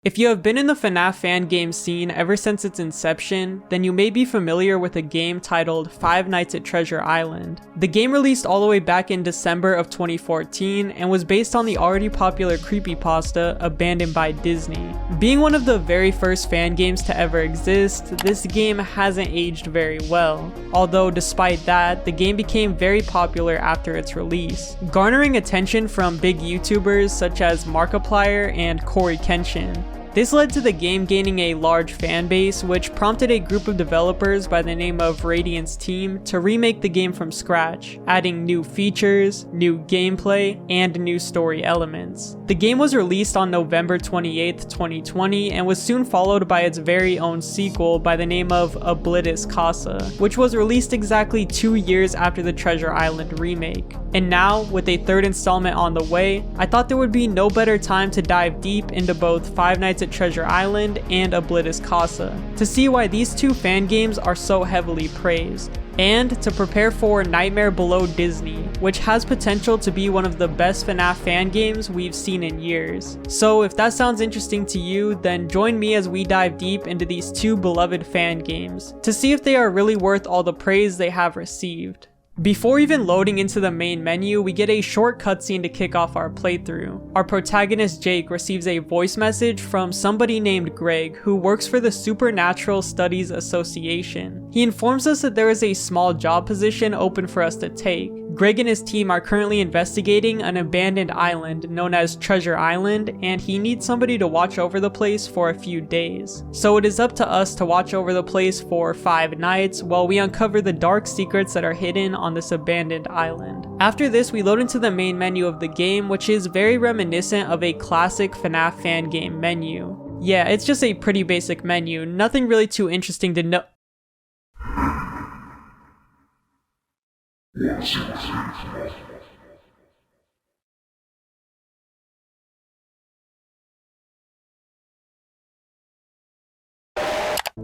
If you have been in the FNAF fan game scene ever since its inception, then you may be familiar with a game titled Five Nights at Treasure Island. The game released all the way back in December of 2014 and was based on the already popular creepypasta Abandoned by Disney. Being one of the very first fan games to ever exist, this game hasn't aged very well. Although despite that, the game became very popular after its release, garnering attention from big YouTubers such as Markiplier and Corey Kenshin. This led to the game gaining a large fan base, which prompted a group of developers by the name of Radiant's team to remake the game from scratch, adding new features, new gameplay, and new story elements. The game was released on November 28th, 2020, and was soon followed by its very own sequel by the name of Oblitus Casa, which was released exactly 2 years after the Treasure Island remake. And now, with a third installment on the way, I thought there would be no better time to dive deep into both Five Nights at Treasure Island and Oblitus Casa, to see why these two fan games are so heavily praised, and to prepare for Nightmare Below Disney, which has potential to be one of the best FNAF fan games we've seen in years. So if that sounds interesting to you, then join me as we dive deep into these two beloved fan games, to see if they are really worth all the praise they have received. Before even loading into the main menu, we get a short cutscene to kick off our playthrough. Our protagonist Jake receives a voice message from somebody named Greg, who works for the Supernatural Studies Association. He informs us that there is a small job position open for us to take. Greg and his team are currently investigating an abandoned island known as Treasure Island, and he needs somebody to watch over the place for a few days. So it is up to us to watch over the place for 5 nights while we uncover the dark secrets that are hidden on this abandoned island. After this, we load into the main menu of the game, which is very reminiscent of a classic FNAF fan game menu. Yeah, it's just a pretty basic menu, nothing really too interesting to know.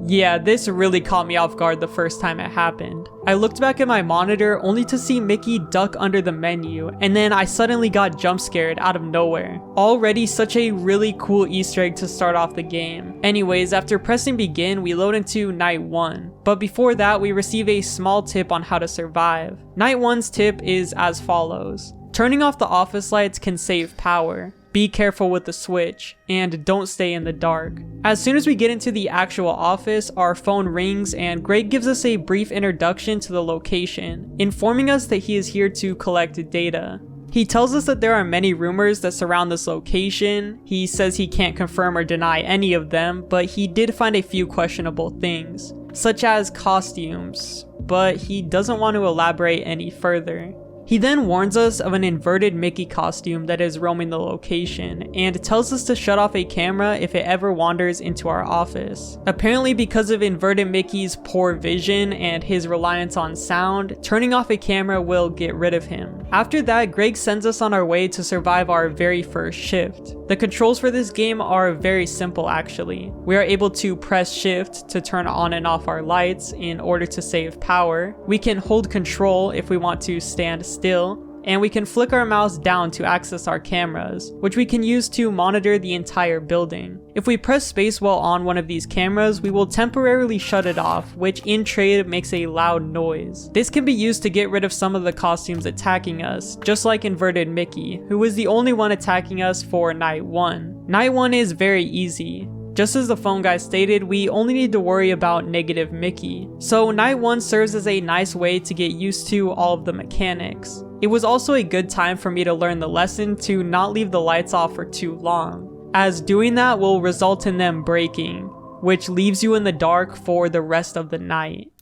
Yeah, this really caught me off guard the first time it happened. I looked back at my monitor only to see Mickey duck under the menu, and then I suddenly got jump scared out of nowhere. Already such a really cool Easter egg to start off the game. Anyways, after pressing begin, we load into Night 1. But before that, we receive a small tip on how to survive. Night 1's tip is as follows. Turning off the office lights can save power. Be careful with the switch, and don't stay in the dark. As soon as we get into the actual office, our phone rings and Greg gives us a brief introduction to the location, informing us that he is here to collect data. He tells us that there are many rumors that surround this location. He says he can't confirm or deny any of them, but he did find a few questionable things, such as costumes, but he doesn't want to elaborate any further. He then warns us of an inverted Mickey costume that is roaming the location, and tells us to shut off a camera if it ever wanders into our office. Apparently because of inverted Mickey's poor vision and his reliance on sound, turning off a camera will get rid of him. After that, Greg sends us on our way to survive our very first shift. The controls for this game are very simple actually. We are able to press shift to turn on and off our lights in order to save power. We can hold control if we want to stand still, and we can flick our mouse down to access our cameras, which we can use to monitor the entire building. If we press space while on one of these cameras, we will temporarily shut it off, which in trade makes a loud noise. This can be used to get rid of some of the costumes attacking us, just like inverted Mickey, who was the only one attacking us for Night 1. Night 1 is very easy. Just as the phone guy stated, we only need to worry about negative Mickey. So Night 1 serves as a nice way to get used to all of the mechanics. It was also a good time for me to learn the lesson to not leave the lights off for too long, as doing that will result in them breaking, which leaves you in the dark for the rest of the night.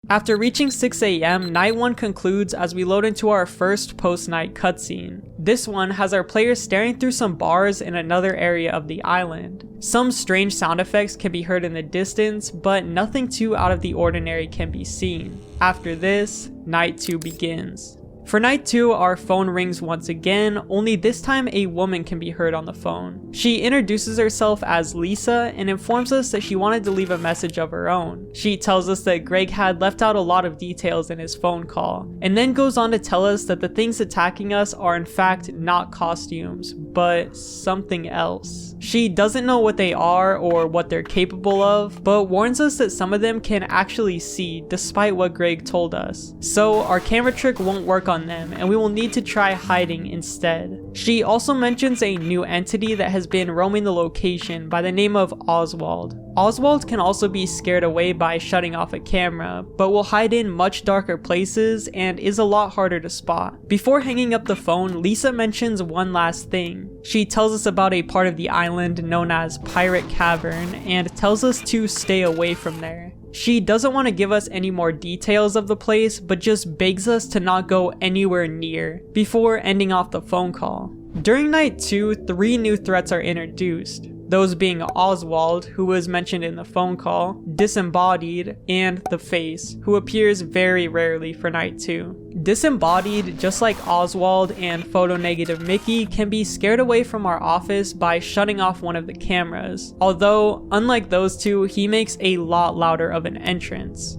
After reaching 6 AM, Night 1 concludes as we load into our first post-night cutscene. This one has our players staring through some bars in another area of the island. Some strange sound effects can be heard in the distance, but nothing too out of the ordinary can be seen. After this, Night 2 begins. For night 2, our phone rings once again, only this time a woman can be heard on the phone. She introduces herself as Lisa and informs us that she wanted to leave a message of her own. She tells us that Greg had left out a lot of details in his phone call, and then goes on to tell us that the things attacking us are in fact not costumes, but something else. She doesn't know what they are or what they're capable of, but warns us that some of them can actually see despite what Greg told us. So our camera trick won't work on them and we will need to try hiding instead. She also mentions a new entity that has been roaming the location by the name of Oswald. Oswald can also be scared away by shutting off a camera, but will hide in much darker places and is a lot harder to spot. Before hanging up the phone, Lisa mentions one last thing. She tells us about a part of the island known as Pirate Cavern and tells us to stay away from there. She doesn't want to give us any more details of the place, but just begs us to not go anywhere near before ending off the phone call. During night 2, 3 new threats are introduced. Those being Oswald, who was mentioned in the phone call, Disembodied, and the Face, who appears very rarely for night 2. Disembodied, just like Oswald and Photo Negative Mickey, can be scared away from our office by shutting off one of the cameras, although, unlike those two, he makes a lot louder of an entrance.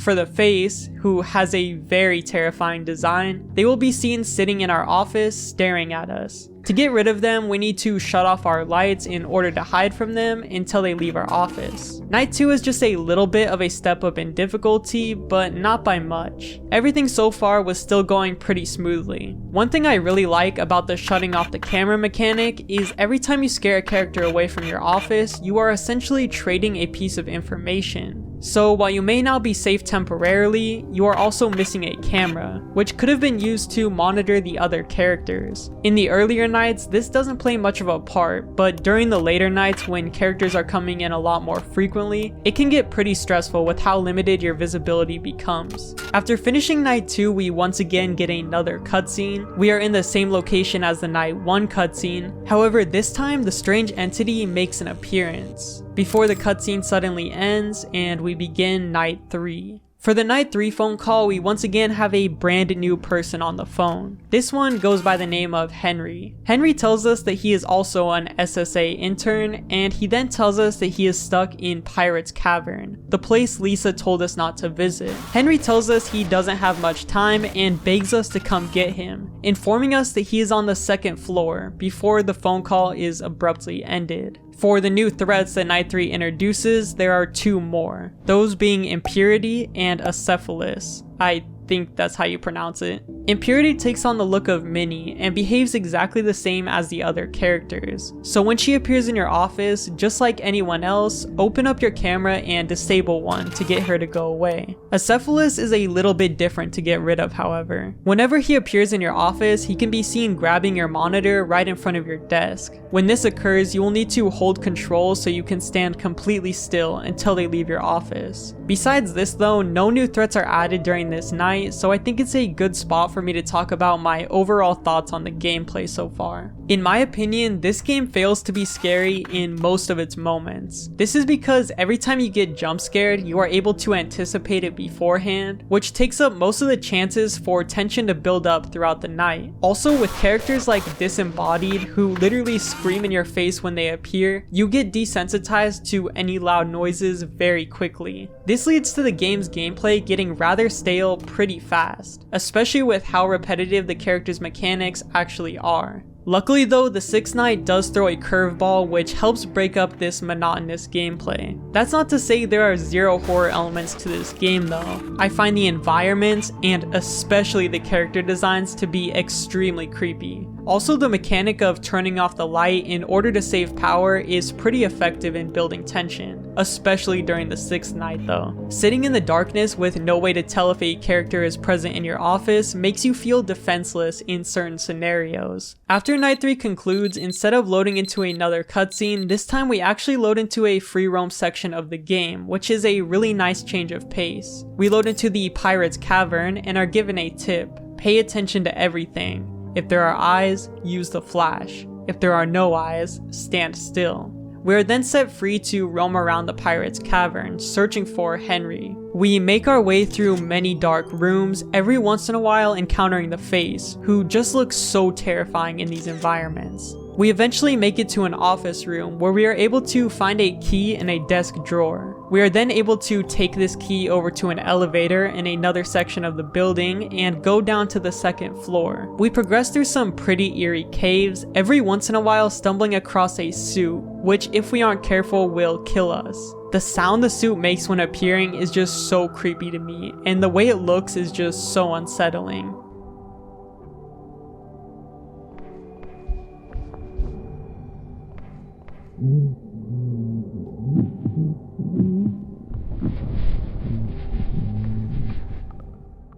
For the Face, who has a very terrifying design, they will be seen sitting in our office staring at us. To get rid of them, we need to shut off our lights in order to hide from them until they leave our office. Night 2 is just a little bit of a step up in difficulty, but not by much. Everything so far was still going pretty smoothly. One thing I really like about the shutting off the camera mechanic is every time you scare a character away from your office, you are essentially trading a piece of information. So while you may now be safe temporarily, you are also missing a camera, which could have been used to monitor the other characters. In the earlier nights, this doesn't play much of a part, but during the later nights when characters are coming in a lot more frequently, it can get pretty stressful with how limited your visibility becomes. After finishing night 2, we once again get another cutscene. We are in the same location as the night 1 cutscene, however this time the strange entity makes an appearance, before the cutscene suddenly ends and we begin night 3. For the night 3 phone call, we once again have a brand new person on the phone. This one goes by the name of Henry. Henry tells us that he is also an SSA intern, and he then tells us that he is stuck in Pirate's Cavern, the place Lisa told us not to visit. Henry tells us he doesn't have much time and begs us to come get him, informing us that he is on the 2nd floor before the phone call is abruptly ended. For the new threats that night 3 introduces, there are 2 more, those being Impurity and Acephalus. I think that's how you pronounce it. Impurity takes on the look of Minnie and behaves exactly the same as the other characters. So when she appears in your office, just like anyone else, open up your camera and disable one to get her to go away. Acephalus is a little bit different to get rid of, however. Whenever he appears in your office, he can be seen grabbing your monitor right in front of your desk. When this occurs, you will need to hold control so you can stand completely still until they leave your office. Besides this though, no new threats are added during this night, so I think it's a good spot for me to talk about my overall thoughts on the gameplay so far. In my opinion, this game fails to be scary in most of its moments. This is because every time you get jump scared, you are able to anticipate it beforehand, which takes up most of the chances for tension to build up throughout the night. Also, with characters like Disembodied, who literally scream in your face when they appear, you get desensitized to any loud noises very quickly. This leads to the game's gameplay getting rather stale pretty fast, especially with how repetitive the character's mechanics actually are. Luckily though, the 6th night does throw a curveball which helps break up this monotonous gameplay. That's not to say there are 0 horror elements to this game though. I find the environments, and especially the character designs, to be extremely creepy. Also, the mechanic of turning off the light in order to save power is pretty effective in building tension, especially during the 6th night though. Sitting in the darkness with no way to tell if a character is present in your office makes you feel defenseless in certain scenarios. After night 3 concludes, instead of loading into another cutscene, this time we actually load into a free roam section of the game, which is a really nice change of pace. We load into the Pirate's Cavern and are given a tip: pay attention to everything. If there are eyes, use the flash. If there are no eyes, stand still. We are then set free to roam around the pirate's cavern, searching for Henry. We make our way through many dark rooms, every once in a while encountering the Face, who just looks so terrifying in these environments. We eventually make it to an office room where we are able to find a key in a desk drawer. We are then able to take this key over to an elevator in another section of the building and go down to the second floor. We progress through some pretty eerie caves, every once in a while stumbling across a suit, which if we aren't careful will kill us. The sound the suit makes when appearing is just so creepy to me, and the way it looks is just so unsettling.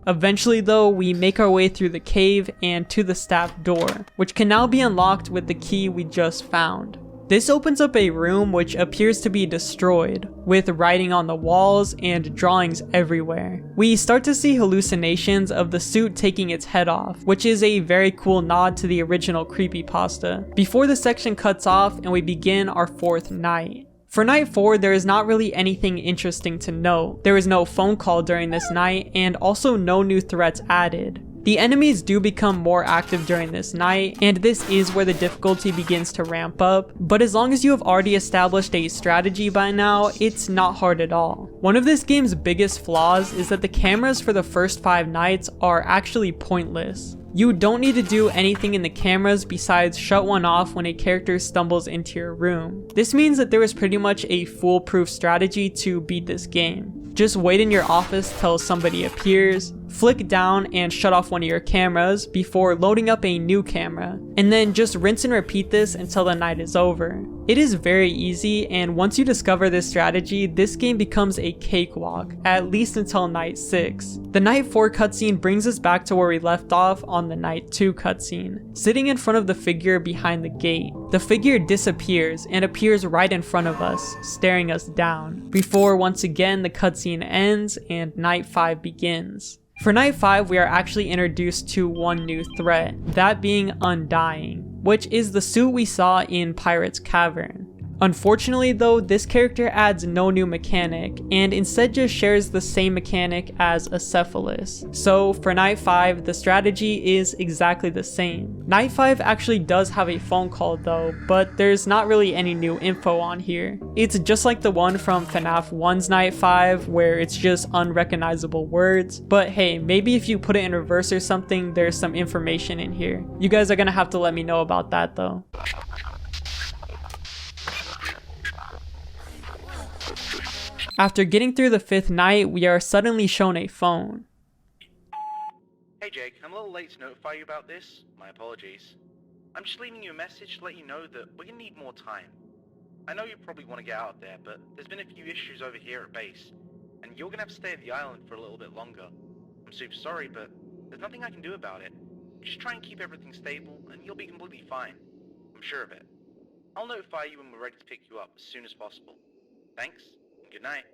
Eventually though, we make our way through the cave and to the staff door, which can now be unlocked with the key we just found. This opens up a room which appears to be destroyed, with writing on the walls and drawings everywhere. We start to see hallucinations of the suit taking its head off, which is a very cool nod to the original creepypasta, before the section cuts off and we begin our fourth night. For night 4, there is not really anything interesting to note. There is no phone call during this night, and also no new threats added. The enemies do become more active during this night, and this is where the difficulty begins to ramp up, but as long as you have already established a strategy by now, it's not hard at all. One of this game's biggest flaws is that the cameras for the first 5 nights are actually pointless. You don't need to do anything in the cameras besides shut one off when a character stumbles into your room. This means that there is pretty much a foolproof strategy to beat this game. Just wait in your office till somebody appears, flick down and shut off one of your cameras before loading up a new camera, and then just rinse and repeat this until the night is over. It is very easy, and once you discover this strategy, this game becomes a cakewalk, at least until night 6. The night 4 cutscene brings us back to where we left off on the night 2 cutscene, sitting in front of the figure behind the gate. The figure disappears and appears right in front of us, staring us down, before once again the cutscene ends and night 5 begins. For night 5, we are actually introduced to one new threat, that being Undying, which is the suit we saw in Pirate's Cavern. Unfortunately though, this character adds no new mechanic, and instead just shares the same mechanic as Acephalus. So for night 5, the strategy is exactly the same. Night 5 actually does have a phone call though, but there's not really any new info on here. It's just like the one from FNAF 1's night 5, where it's just unrecognizable words, but hey, maybe if you put it in reverse or something, there's some information in here. You guys are gonna have to let me know about that though. After getting through the 5th night, we are suddenly shown a phone. Hey Jake, I'm a little late to notify you about this. My apologies. I'm just leaving you a message to let you know that we're gonna need more time. I know you probably want to get out there, but there's been a few issues over here at base, and you're gonna have to stay at the island for a little bit longer. I'm super sorry, but there's nothing I can do about it. Just try and keep everything stable, and you'll be completely fine. I'm sure of it. I'll notify you when we're ready to pick you up as soon as possible. Thanks. Good night.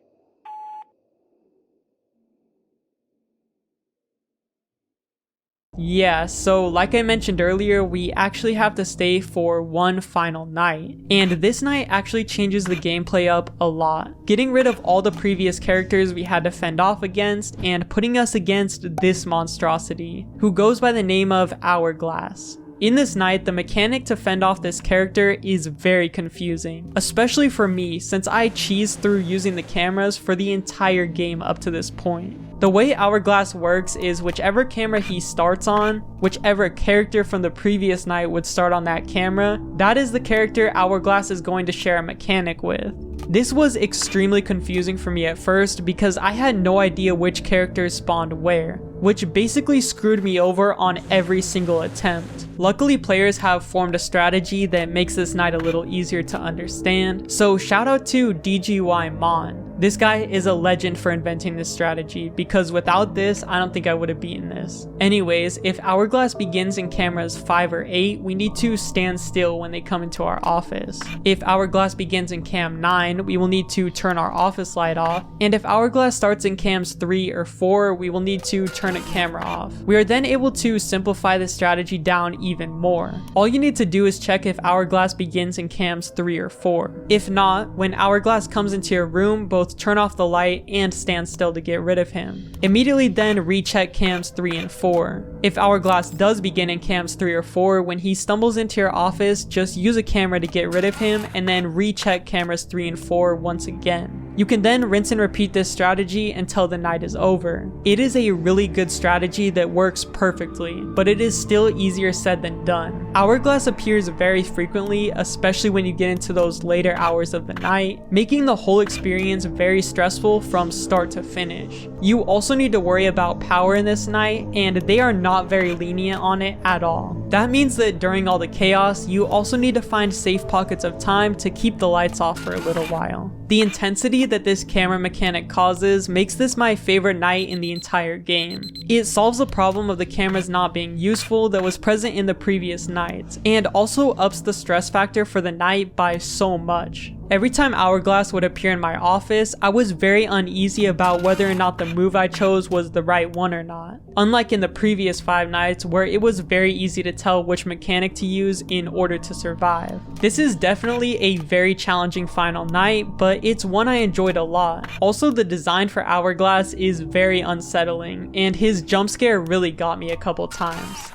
Yeah, so like I mentioned earlier, we actually have to stay for one final night. And this night actually changes the gameplay up a lot, getting rid of all the previous characters we had to fend off against and putting us against this monstrosity, who goes by the name of Hourglass. In this night, the mechanic to fend off this character is very confusing, especially for me since I cheesed through using the cameras for the entire game up to this point. The way Hourglass works is whichever camera he starts on, whichever character from the previous night would start on that camera, that is the character Hourglass is going to share a mechanic with. This was extremely confusing for me at first because I had no idea which characters spawned where, which basically screwed me over on every single attempt. Luckily, players have formed a strategy that makes this night a little easier to understand, so shout out to DGY Mon. This guy is a legend for inventing this strategy, because without this, I don't think I would have beaten this. Anyways, if hourglass begins in cameras 5 or 8, we need to stand still when they come into our office. If hourglass begins in cam 9, we will need to turn our office light off, and if hourglass starts in cams 3 or 4, we will need to turn a camera off. We are then able to simplify this strategy down even more. All you need to do is check if hourglass begins in cams 3 or 4. If not, when hourglass comes into your room, both turn off the light and stand still to get rid of him. Immediately then recheck cams 3 and 4. If hourglass does begin in cams 3 or 4, when he stumbles into your office, just use a camera to get rid of him and then recheck cameras 3 and 4 once again. You can then rinse and repeat this strategy until the night is over. It is a really good strategy that works perfectly, but it is still easier said than done. Hourglass appears very frequently, especially when you get into those later hours of the night, making the whole experience very stressful from start to finish. You also need to worry about power in this night, and they are not very lenient on it at all. That means that during all the chaos, you also need to find safe pockets of time to keep the lights off for a little while. The intensity that this camera mechanic causes makes this my favorite night in the entire game. It solves the problem of the cameras not being useful that was present in the previous nights, and also ups the stress factor for the night by so much. Every time hourglass would appear in my office, I was very uneasy about whether or not the move I chose was the right one or not. Unlike in the previous 5 nights where it was very easy to tell which mechanic to use in order to survive. This is definitely a very challenging final night, but it's one I enjoyed a lot. Also, the design for hourglass is very unsettling, and his jump scare really got me a couple times.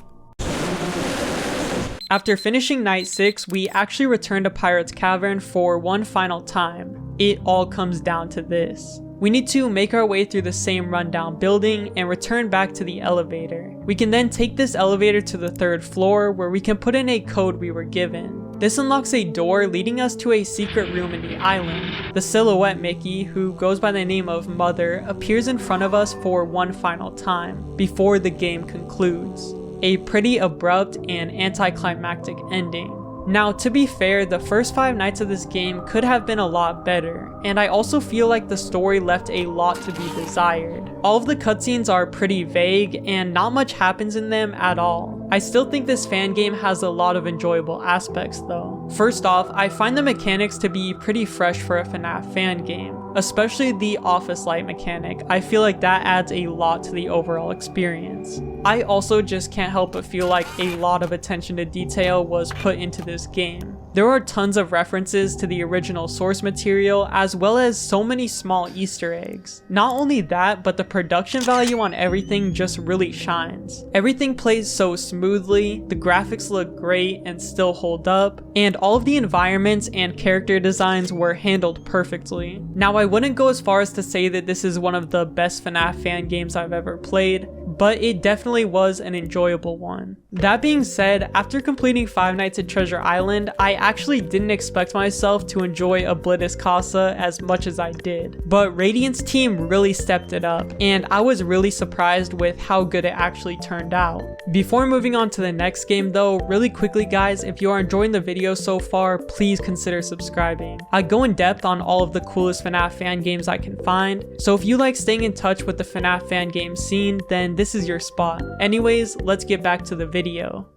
After finishing night 6, we actually returned to Pirate's Cavern for one final time. It all comes down to this. We need to make our way through the same rundown building and return back to the elevator. We can then take this elevator to the 3rd floor where we can put in a code we were given. This unlocks a door leading us to a secret room in the island. The silhouette Mickey, who goes by the name of Mother, appears in front of us for one final time before the game concludes. A pretty abrupt and anticlimactic ending. Now, to be fair, the first 5 nights of this game could have been a lot better, and I also feel like the story left a lot to be desired. All of the cutscenes are pretty vague, and not much happens in them at all. I still think this fan game has a lot of enjoyable aspects though. First off, I find the mechanics to be pretty fresh for a FNAF fan game, especially the office light mechanic. I feel like that adds a lot to the overall experience. I also just can't help but feel like a lot of attention to detail was put into this game. There are tons of references to the original source material, as well as so many small Easter eggs. Not only that, but the production value on everything just really shines. Everything plays so smoothly, the graphics look great and still hold up, and all of the environments and character designs were handled perfectly. Now, I wouldn't go as far as to say that this is one of the best FNAF fan games I've ever played, but it definitely was an enjoyable one. That being said, after completing 5 nights at Treasure Island, I actually didn't expect myself to enjoy Oblitus Casa as much as I did, but Radiant's team really stepped it up, and I was really surprised with how good it actually turned out. Before moving on to the next game though, really quickly guys, if you are enjoying the video so far, please consider subscribing. I go in depth on all of the coolest FNAF fan games I can find, so if you like staying in touch with the FNAF fan game scene, then this is your spot. Anyways, let's get back to the video.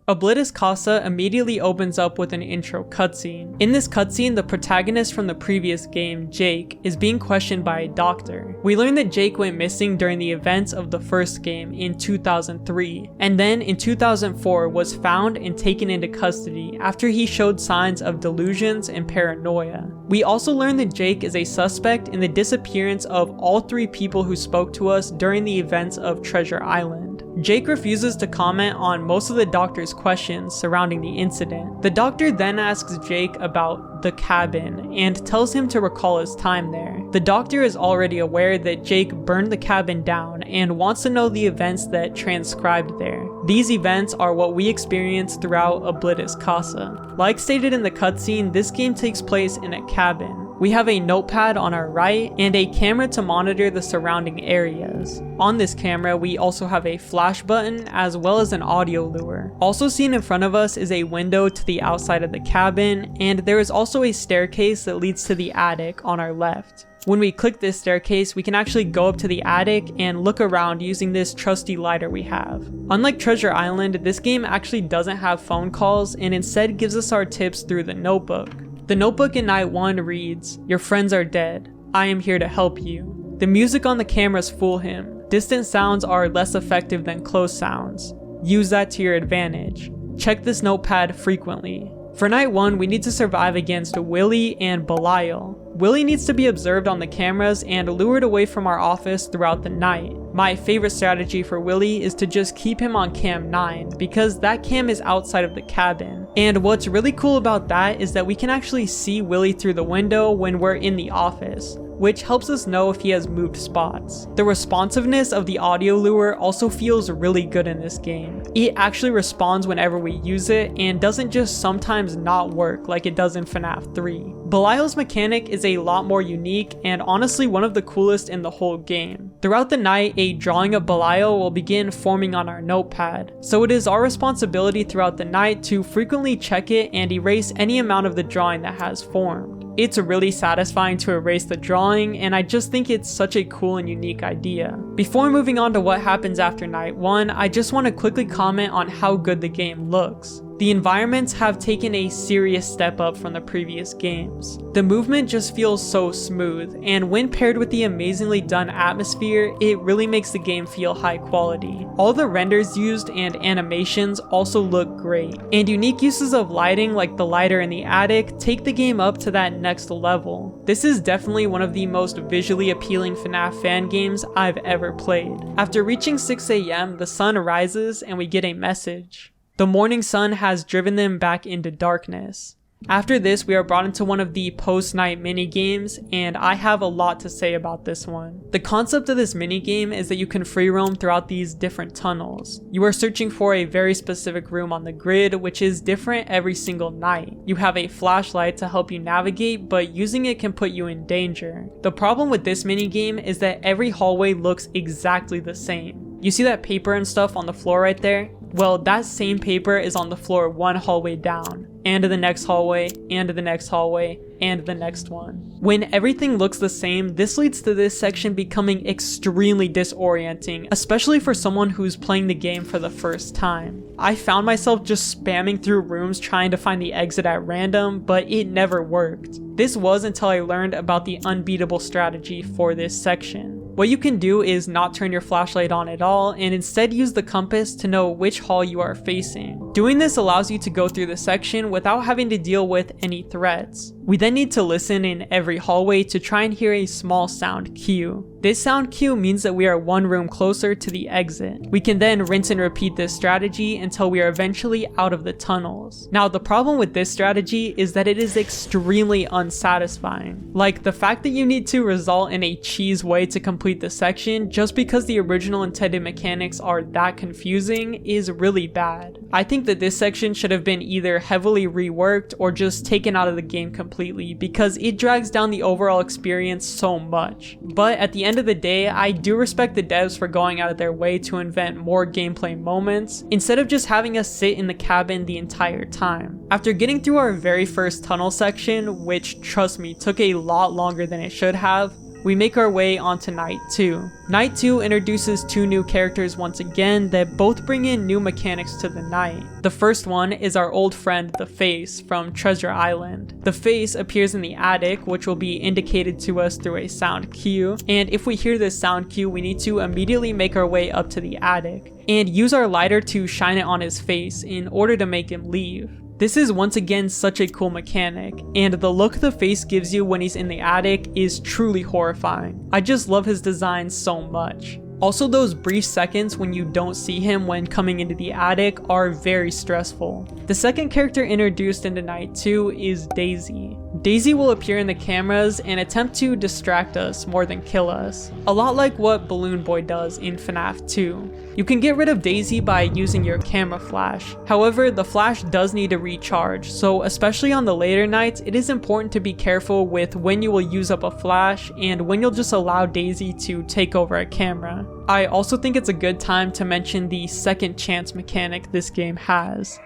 Oblitus Casa immediately opens up with an intro cutscene. In this cutscene, the protagonist from the previous game, Jake, is being questioned by a doctor. We learn that Jake went missing during the events of the first game in 2003, and then in 2004 was found and taken into custody after he showed signs of delusions and paranoia. We also learn that Jake is a suspect in the disappearance of all 3 people who spoke to us during the events of Treasure Island. Jake refuses to comment on most of the doctor's questions surrounding the incident. The doctor then asks Jake about the cabin and tells him to recall his time there. The doctor is already aware that Jake burned the cabin down and wants to know the events that transcribed there. These events are what we experience throughout Oblitus Casa. Like stated in the cutscene, this game takes place in a cabin. We have a notepad on our right and a camera to monitor the surrounding areas. On this camera, we also have a flash button as well as an audio lure. Also seen in front of us is a window to the outside of the cabin, and there is also a staircase that leads to the attic on our left. When we click this staircase, we can actually go up to the attic and look around using this trusty lighter we have. Unlike Treasure Island, this game actually doesn't have phone calls and instead gives us our tips through the notebook. The notebook in night 1 reads, "Your friends are dead. I am here to help you." The music on the cameras fool him. Distant sounds are less effective than close sounds. Use that to your advantage. Check this notepad frequently. For night 1, we need to survive against Willie and Belial. Willie needs to be observed on the cameras and lured away from our office throughout the night. My favorite strategy for Willie is to just keep him on cam 9 because that cam is outside of the cabin. And what's really cool about that is that we can actually see Willie through the window when we're in the office, which helps us know if he has moved spots. The responsiveness of the audio lure also feels really good in this game. It actually responds whenever we use it and doesn't just sometimes not work like it does in FNAF 3. Belial's mechanic is a lot more unique and honestly one of the coolest in the whole game. Throughout the night, a drawing of Belial will begin forming on our notepad, so it is our responsibility throughout the night to frequently check it and erase any amount of the drawing that has formed. It's really satisfying to erase the drawing, and I just think it's such a cool and unique idea. Before moving on to what happens after night 1, I just want to quickly comment on how good the game looks. The environments have taken a serious step up from the previous games. The movement just feels so smooth, and when paired with the amazingly done atmosphere, it really makes the game feel high quality. All the renders used and animations also look great, and unique uses of lighting like the lighter in the attic take the game up to that next level. This is definitely one of the most visually appealing FNAF fan games I've ever played. After reaching 6 AM, the sun rises and we get a message. The morning sun has driven them back into darkness. After this, we are brought into one of the post-night minigames, and I have a lot to say about this one. The concept of this minigame is that you can free roam throughout these different tunnels. You are searching for a very specific room on the grid, which is different every single night. You have a flashlight to help you navigate, but using it can put you in danger. The problem with this minigame is that every hallway looks exactly the same. You see that paper and stuff on the floor right there? Well, that same paper is on the floor one hallway down, and the next hallway, and the next hallway, and the next one. When everything looks the same, this leads to this section becoming extremely disorienting, especially for someone who's playing the game for the first time. I found myself just spamming through rooms trying to find the exit at random, but it never worked. This was until I learned about the unbeatable strategy for this section. What you can do is not turn your flashlight on at all and instead use the compass to know which hall you are facing. Doing this allows you to go through the section without having to deal with any threats. We then need to listen in every hallway to try and hear a small sound cue. This sound cue means that we are one room closer to the exit. We can then rinse and repeat this strategy until we are eventually out of the tunnels. Now, the problem with this strategy is that it is extremely unsatisfying. Like, the fact that you need to result in a cheese way to complete the section just because the original intended mechanics are that confusing is really bad. I think that this section should have been either heavily reworked or just taken out of the game completely because it drags down the overall experience so much. But at the end of the day, I do respect the devs for going out of their way to invent more gameplay moments instead of just having us sit in the cabin the entire time. After getting through our very first tunnel section, which trust me took a lot longer than it should have, we make our way onto night 2. Night 2 introduces two new characters once again that both bring in new mechanics to the night. The first one is our old friend the Face from Treasure Island. The Face appears in the attic, which will be indicated to us through a sound cue, and if we hear this sound cue, we need to immediately make our way up to the attic and use our lighter to shine it on his face in order to make him leave. This is once again such a cool mechanic, and the look the Face gives you when he's in the attic is truly horrifying. I just love his design so much. Also, those brief seconds when you don't see him when coming into the attic are very stressful. The second character introduced into night 2 is Daisy. Daisy will appear in the cameras and attempt to distract us more than kill us, a lot like what Balloon Boy does in FNAF 2. You can get rid of Daisy by using your camera flash. However, the flash does need to recharge, so especially on the later nights, it is important to be careful with when you will use up a flash and when you'll just allow Daisy to take over a camera. I also think it's a good time to mention the second chance mechanic this game has.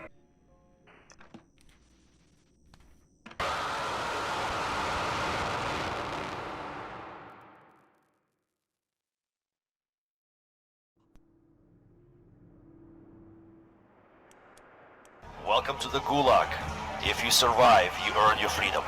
Welcome to the Gulag. If you survive, you earn your freedom.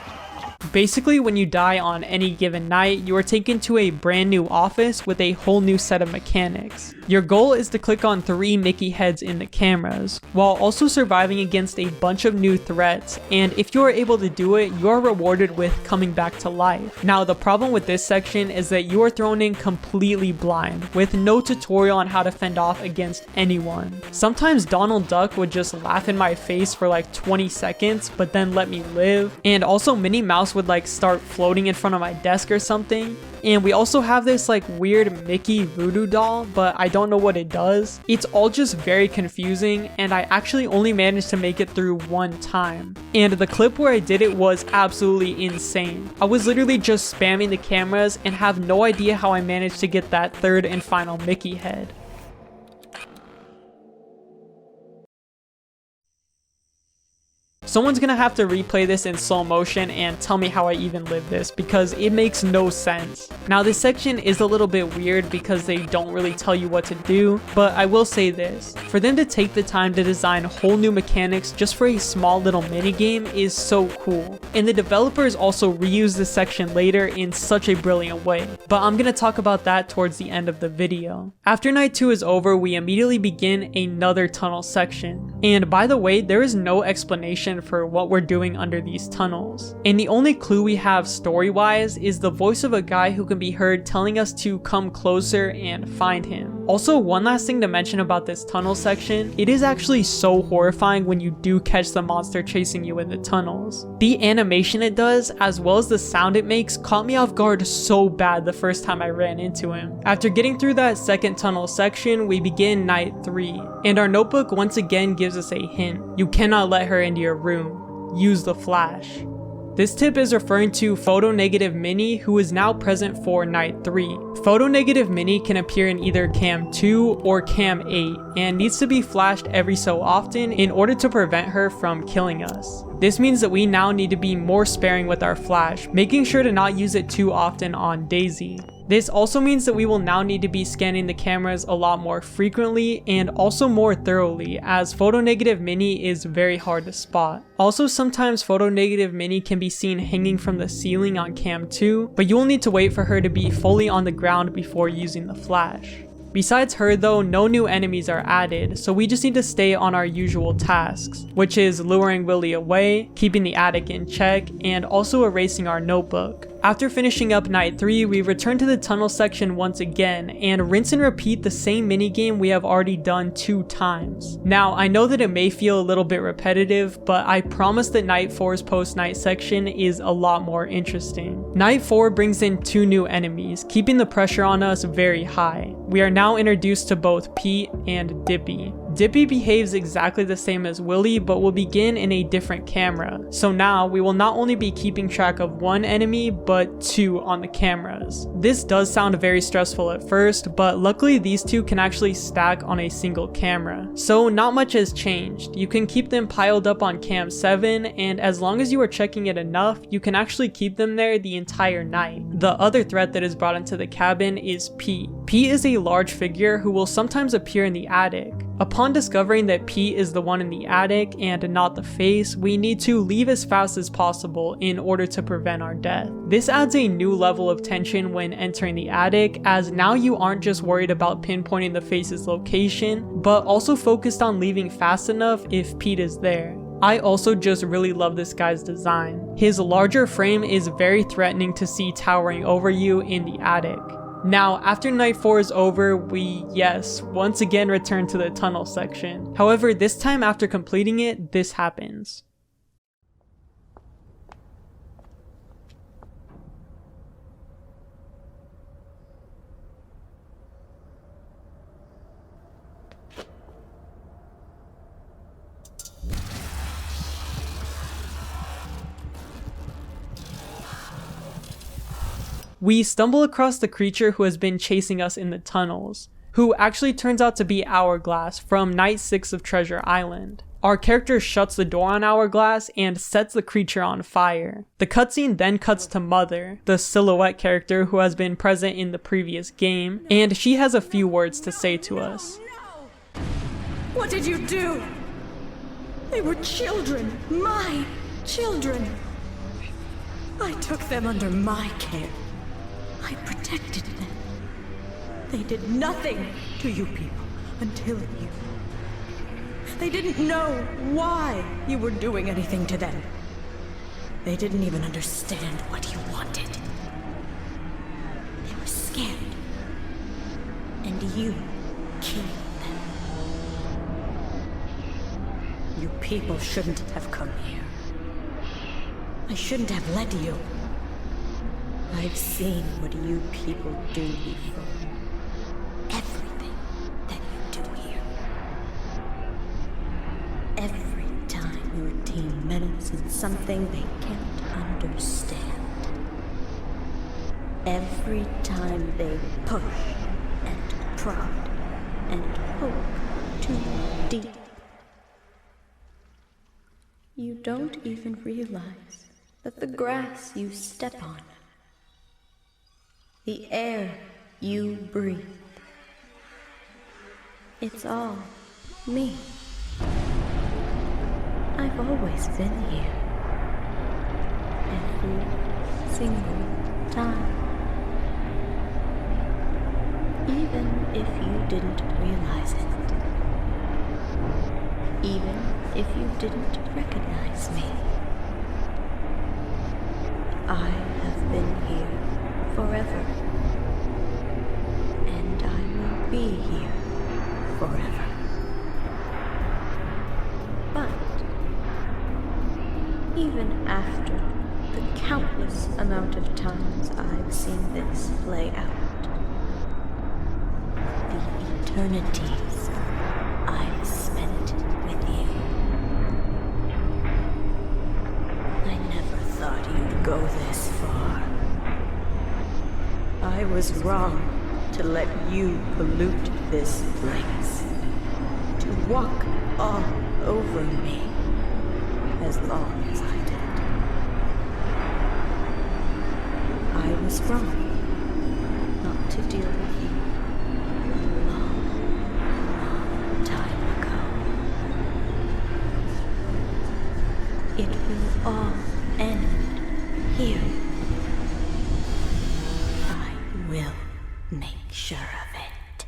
Basically, when you die on any given night, you are taken to a brand new office with a whole new set of mechanics. Your goal is to click on 3 Mickey heads in the cameras, while also surviving against a bunch of new threats, and if you are able to do it, you are rewarded with coming back to life. Now, the problem with this section is that you are thrown in completely blind, with no tutorial on how to fend off against anyone. Sometimes Donald Duck would just laugh in my face for like 20 seconds, but then let me live, and also Minnie Mouse would like start floating in front of my desk or something. And we also have this like weird Mickey voodoo doll, but I don't know what it does. It's all just very confusing, and I actually only managed to make it through one time. And the clip where I did it was absolutely insane. I was literally just spamming the cameras and have no idea how I managed to get that 3rd and final Mickey head. Someone's gonna have to replay this in slow motion and tell me how I even lived this, because it makes no sense. Now, this section is a little bit weird because they don't really tell you what to do, but I will say this. For them to take the time to design whole new mechanics just for a small little minigame is so cool. And the developers also reuse this section later in such a brilliant way, but I'm gonna talk about that towards the end of the video. After night 2 is over, we immediately begin another tunnel section. And by the way, there is no explanation for what we're doing under these tunnels. And the only clue we have story-wise is the voice of a guy who can be heard telling us to come closer and find him. Also, one last thing to mention about this tunnel section, it is actually so horrifying when you do catch the monster chasing you in the tunnels. The animation it does, as well as the sound it makes, caught me off guard so bad the first time I ran into him. After getting through that second tunnel section, we begin night 3, and our notebook once again gives us a hint. You cannot let her into your room. Use the flash. This tip is referring to Photo Negative Minnie, who is now present for night 3. Photo Negative Minnie can appear in either cam 2 or cam 8 and needs to be flashed every so often in order to prevent her from killing us. This means that we now need to be more sparing with our flash, making sure to not use it too often on Daisy. This also means that we will now need to be scanning the cameras a lot more frequently and also more thoroughly, as Photo Negative Minnie is very hard to spot. Also, sometimes Photo Negative Minnie can be seen hanging from the ceiling on cam 2, but you will need to wait for her to be fully on the ground before using the flash. Besides her though, no new enemies are added, so we just need to stay on our usual tasks, which is luring Willy away, keeping the attic in check, and also erasing our notebook. After finishing up night 3, we return to the tunnel section once again, and rinse and repeat the same minigame we have already done 2 times. Now, I know that it may feel a little bit repetitive, but I promise that night 4's post-night section is a lot more interesting. Night 4 brings in 2 new enemies, keeping the pressure on us very high. We are now introduced to both Pete and Dippy. Dippy behaves exactly the same as Willy, but will begin in a different camera. So now we will not only be keeping track of 1 enemy, but 2 on the cameras. This does sound very stressful at first, but luckily these 2 can actually stack on a single camera. So not much has changed. You can keep them piled up on cam 7, and as long as you are checking it enough, you can actually keep them there the entire night. The other threat that is brought into the cabin is Pete. Pete is a large figure who will sometimes appear in the attic. Upon discovering that Pete is the one in the attic and not the face, we need to leave as fast as possible in order to prevent our death. This adds a new level of tension when entering the attic, as now you aren't just worried about pinpointing the face's location, but also focused on leaving fast enough if Pete is there. I also just really love this guy's design. His larger frame is very threatening to see towering over you in the attic. Now, after night 4 is over, we, once again return to the tunnel section. However, this time after completing it, this happens. We stumble across the creature who has been chasing us in the tunnels, who actually turns out to be Hourglass from night 6 of Treasure Island. Our character shuts the door on Hourglass and sets the creature on fire. The cutscene then cuts to Mother, the silhouette character who has been present in the previous game, and she has a few words to say to us. No! What did you do? They were children. My children. I took them under my care. I protected them. They did nothing to you people until you. They didn't know why you were doing anything to them. They didn't even understand what you wanted. They were scared. And you killed them. You people shouldn't have come here. I shouldn't have let you. I've seen what you people do before. Everything that you do here. Every time your team meddles in something they can't understand. Every time they push and prod and poke too deep. You don't even realize that the grass you step on, the air you breathe, it's all me. I've always been here. Every single time. Even if you didn't realize it. Even if you didn't recognize me. I have been here forever. And I will be here forever. But even after the countless amount of times I've seen this play out, the eternities I've spent with you, I never thought you'd go this far. I was wrong to let you pollute this place, to walk all over me as long as I did. I was wrong not to deal with you a long, long time ago. It will all end here. I will make sure of it.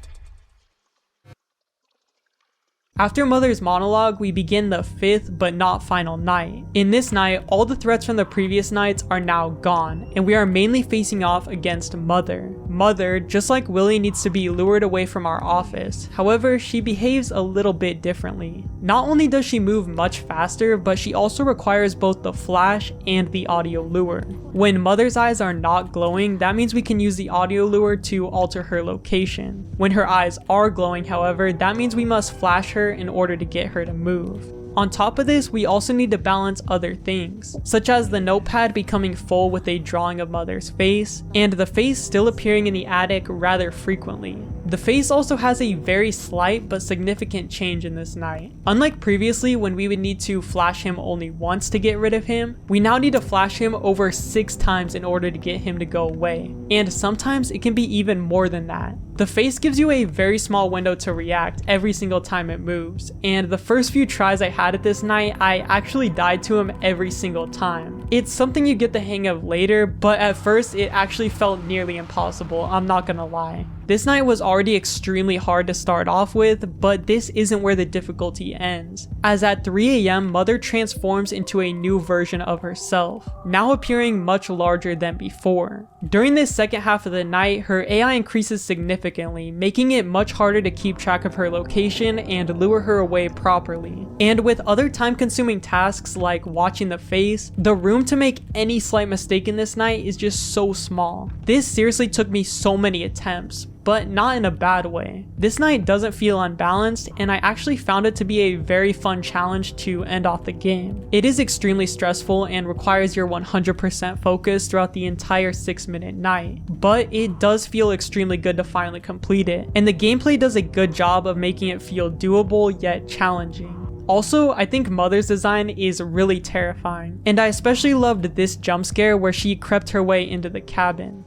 After Mother's monologue, we begin the 5th but not final night. In this night, all the threats from the previous nights are now gone, and we are mainly facing off against Mother. Mother, just like Willie, needs to be lured away from our office. However, she behaves a little bit differently. Not only does she move much faster, but she also requires both the flash and the audio lure. When Mother's eyes are not glowing, that means we can use the audio lure to alter her location. When her eyes are glowing, however, that means we must flash her in order to get her to move. On top of this, we also need to balance other things, such as the notepad becoming full with a drawing of Mother's face, and the face still appearing in the attic rather frequently. The face also has a very slight but significant change in this night. Unlike previously when we would need to flash him only once to get rid of him, we now need to flash him over 6 times in order to get him to go away, and sometimes it can be even more than that. The face gives you a very small window to react every single time it moves, and the first few tries I had at this night, I actually died to him every single time. It's something you get the hang of later, but at first it actually felt nearly impossible, I'm not gonna lie. This night was already extremely hard to start off with, but this isn't where the difficulty ends, as at 3 AM Mother transforms into a new version of herself, now appearing much larger than before. During this second half of the night, her AI increases significantly, making it much harder to keep track of her location and lure her away properly. And with other time-consuming tasks like watching the face, the room to make any slight mistake in this night is just so small. This seriously took me so many attempts, but not in a bad way. This night doesn't feel unbalanced, and I actually found it to be a very fun challenge to end off the game. It is extremely stressful and requires your 100% focus throughout the entire 6-minute night, but it does feel extremely good to finally complete it, and the gameplay does a good job of making it feel doable yet challenging. Also, I think Mother's design is really terrifying, and I especially loved this jump scare where she crept her way into the cabin.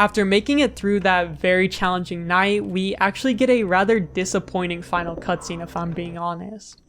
After making it through that very challenging night, we actually get a rather disappointing final cutscene if I'm being honest.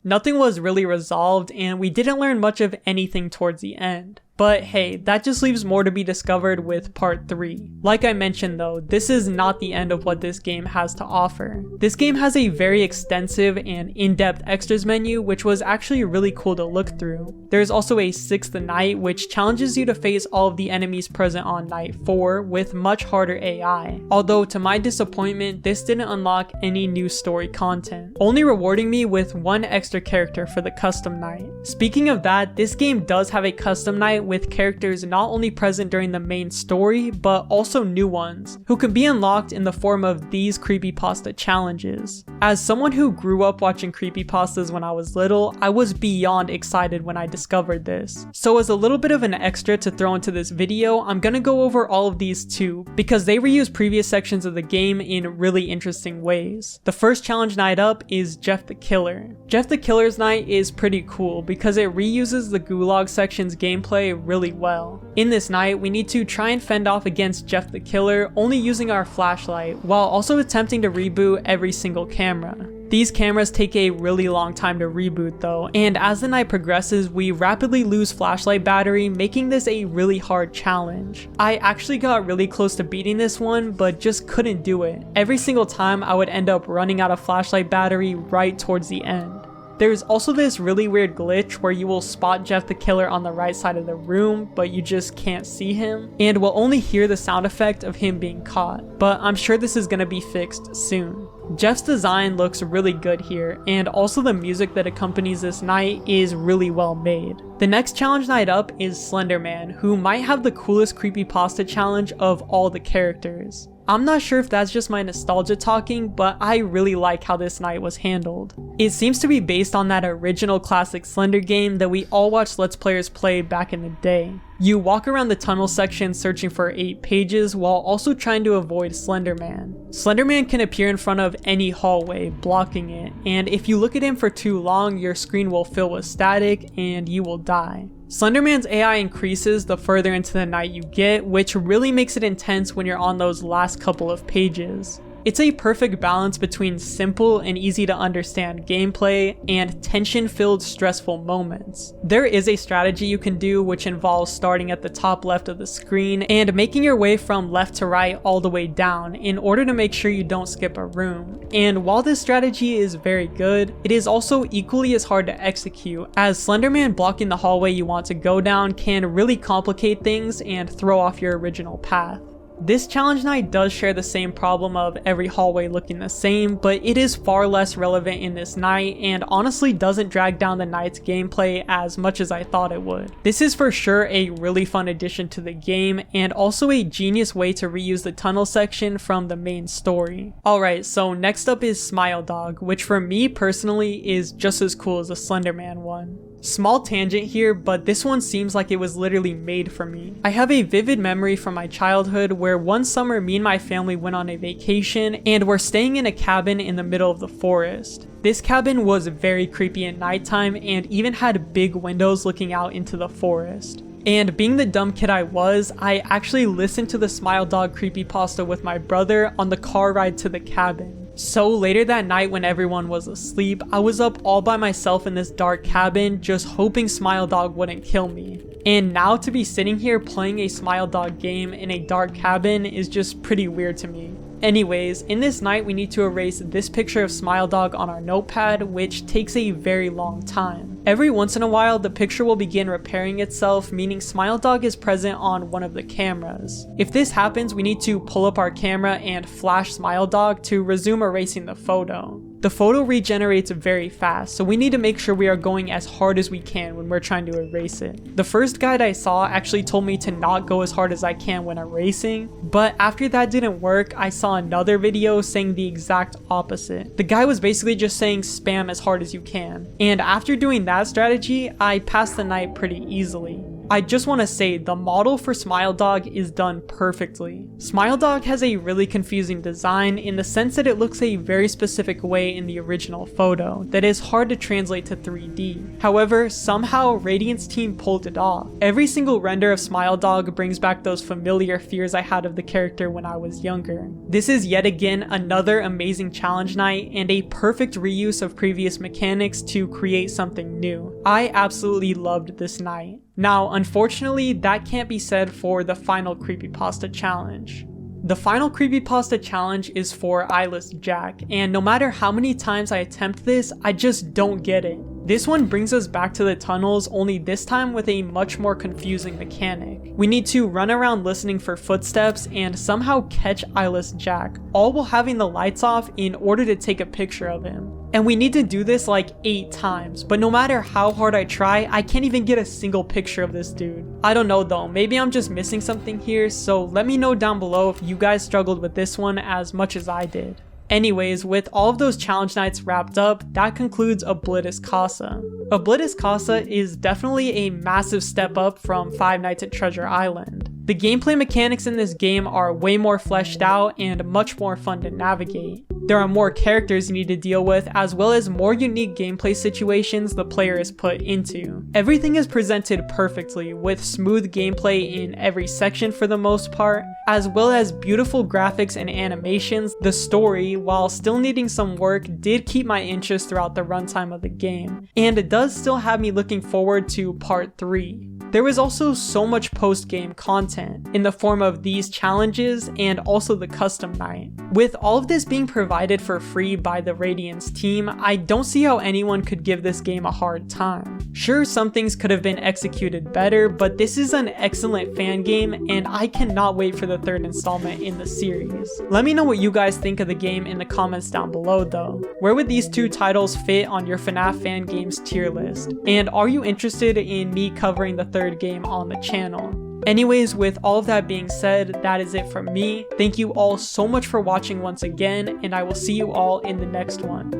Nothing was really resolved, and we didn't learn much of anything towards the end. But hey, that just leaves more to be discovered with part 3. Like I mentioned though, this is not the end of what this game has to offer. This game has a very extensive and in-depth extras menu, which was actually really cool to look through. There's also a 6th night, which challenges you to face all of the enemies present on night 4 with much harder AI. Although to my disappointment, this didn't unlock any new story content, only rewarding me with 1 extra character for the custom night. Speaking of that, this game does have a custom night with characters not only present during the main story, but also new ones, who can be unlocked in the form of these creepypasta challenges. As someone who grew up watching creepypastas when I was little, I was beyond excited when I discovered this. So as a little bit of an extra to throw into this video, I'm gonna go over all of these too, because they reuse previous sections of the game in really interesting ways. The first challenge night up is Jeff the Killer. Jeff the Killer's night is pretty cool because it reuses the Gulag section's gameplay really well. In this night, we need to try and fend off against Jeff the Killer only using our flashlight, while also attempting to reboot every single camera. These cameras take a really long time to reboot though, and as the night progresses, we rapidly lose flashlight battery, making this a really hard challenge. I actually got really close to beating this one, but just couldn't do it. Every single time I would end up running out of flashlight battery right towards the end. There's also this really weird glitch where you will spot Jeff the Killer on the right side of the room, but you just can't see him, and will only hear the sound effect of him being caught, but I'm sure this is gonna be fixed soon. Jeff's design looks really good here, and also the music that accompanies this night is really well made. The next challenge night up is Slender Man, who might have the coolest creepypasta challenge of all the characters. I'm not sure if that's just my nostalgia talking, but I really like how this night was handled. It seems to be based on that original classic Slender game that we all watched Let's Players play back in the day. You walk around the tunnel section searching for 8 pages while also trying to avoid Slender Man. Slender Man can appear in front of any hallway, blocking it, and if you look at him for too long, your screen will fill with static and you will die. Slender Man's AI increases the further into the night you get, which really makes it intense when you're on those last couple of pages. It's a perfect balance between simple and easy to understand gameplay and tension-filled stressful moments. There is a strategy you can do which involves starting at the top left of the screen and making your way from left to right all the way down in order to make sure you don't skip a room. And while this strategy is very good, it is also equally as hard to execute, as Slender Man blocking the hallway you want to go down can really complicate things and throw off your original path. This challenge night does share the same problem of every hallway looking the same, but it is far less relevant in this night and honestly doesn't drag down the night's gameplay as much as I thought it would. This is for sure a really fun addition to the game and also a genius way to reuse the tunnel section from the main story. Alright, so next up is Smile Dog, which for me personally is just as cool as the Slender Man one. Small tangent here, but this one seems like it was literally made for me. I have a vivid memory from my childhood where one summer me and my family went on a vacation and were staying in a cabin in the middle of the forest. This cabin was very creepy at nighttime and even had big windows looking out into the forest. And being the dumb kid I was, I actually listened to the Smile Dog creepypasta with my brother on the car ride to the cabin. So later that night when everyone was asleep, I was up all by myself in this dark cabin just hoping Smile Dog wouldn't kill me. And now to be sitting here playing a Smile Dog game in a dark cabin is just pretty weird to me. Anyways, in this night we need to erase this picture of Smile Dog on our notepad, which takes a very long time. Every once in a while, the picture will begin repairing itself, meaning SmileDog is present on one of the cameras. If this happens, we need to pull up our camera and flash SmileDog to resume erasing the photo. The photo regenerates very fast, so we need to make sure we are going as hard as we can when we're trying to erase it. The first guide I saw actually told me to not go as hard as I can when erasing, but after that didn't work, I saw another video saying the exact opposite. The guy was basically just saying spam as hard as you can, and after doing that strategy, I passed the night pretty easily. I just want to say the model for SmileDog is done perfectly. SmileDog has a really confusing design in the sense that it looks a very specific way in the original photo that is hard to translate to 3D. However, somehow Radiant's team pulled it off. Every single render of SmileDog brings back those familiar fears I had of the character when I was younger. This is yet again another amazing challenge night and a perfect reuse of previous mechanics to create something new. I absolutely loved this night. Now, unfortunately, that can't be said for the final creepypasta challenge. The final creepypasta challenge is for Eyeless Jack, and no matter how many times I attempt this, I just don't get it. This one brings us back to the tunnels, only this time with a much more confusing mechanic. We need to run around listening for footsteps and somehow catch Eyeless Jack, all while having the lights off in order to take a picture of him. And we need to do this like 8 times, but no matter how hard I try, I can't even get a single picture of this dude. I don't know though, maybe I'm just missing something here, so let me know down below if you guys struggled with this one as much as I did. Anyways, with all of those challenge nights wrapped up, that concludes Oblitus Casa. Oblitus Casa is definitely a massive step up from Five Nights at Treasure Island. The gameplay mechanics in this game are way more fleshed out and much more fun to navigate. There are more characters you need to deal with, as well as more unique gameplay situations the player is put into. Everything is presented perfectly, with smooth gameplay in every section for the most part, as well as beautiful graphics and animations. The story, while still needing some work, did keep my interest throughout the runtime of the game, and it does still have me looking forward to part 3. There was also so much post-game content in the form of these challenges and also the custom night. With all of this being provided for free by the Radiant's team, I don't see how anyone could give this game a hard time. Sure, some things could have been executed better, but this is an excellent fan game and I cannot wait for the 3rd installment in the series. Let me know what you guys think of the game in the comments down below though. Where would these 2 titles fit on your FNAF fan games tier list? And are you interested in me covering the 3rd game on the channel? Anyways, with all of that being said, that is it from me. Thank you all so much for watching once again, and I will see you all in the next one.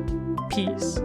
Peace.